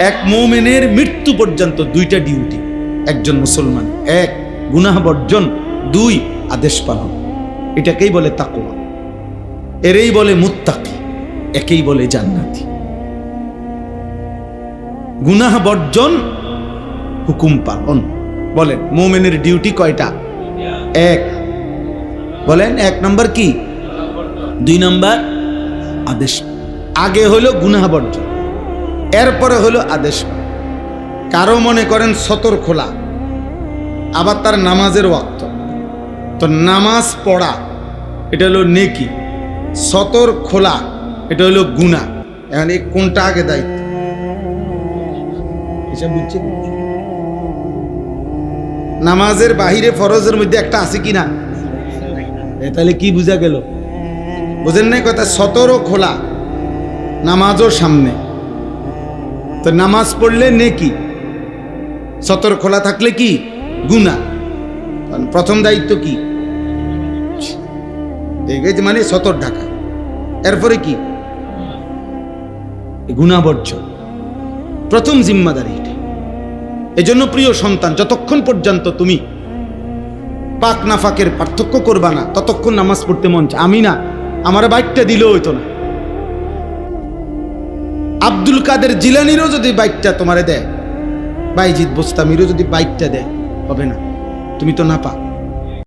এক মুমিনের মৃত্যু পর্যন্ত দুইটা ডিউটি একজন মুসলমান: এক, গুনাহ বর্জন; দুই, আদেশ পালন। এটাকেই বলে তাকওয়া, এরই বলে মুত্তাকি, একেই বলে জান্নাতি। গুনাহ বর্জন, হুকুম পালন। বলেন মুমিনের ডিউটি কয়টা? এক। বলেন এক নম্বর কি? দুই নম্বর আদেশ। আগে হলো গুনাহ বর্জন, এরপরে হলো আদেশ। কারো মনে করেন সতর খোলা, আবার তার নামাজের ওয়াক্ত, তো নামাজ পড়া এটা হলো নেকি, সতর খোলা এটা হলো গুনাহ। এখন এই কোনটা আগে দায়িত্ব? এসব বুঝছেন? নামাজের বাহিরে ফরজের মধ্যে একটা আছে কিনা? তাহলে কি বুঝা গেল? বুঝেন নাই কথা? সতর ও খোলা, নামাজও সামনে। তো নামাজ পড়লে নেকি, সতর খোলা থাকলে কি? গুনাহ। প্রথম দায়িত্ব কি? মানে সতর ঢাকা, এরপরে কি? গুনাহ বর্জন। প্রথম জিম্মাদারি এটা। এজন্য প্রিয় সন্তান, যতক্ষণ পর্যন্ত তুমি পাক নাফাকের পার্থক্য করবা না, ততক্ষণ নামাজ পড়তে মন চায়। আমি না, আমার বাইকটা দিলেও হইতো না। আব্দুল কাদের জিলানিরও যদি বাইকটা তোমারে দেয়, বাইজিদ বোস্তামিরও যদি বাইকটা দেয়, হবে না। তুমি তো না পা।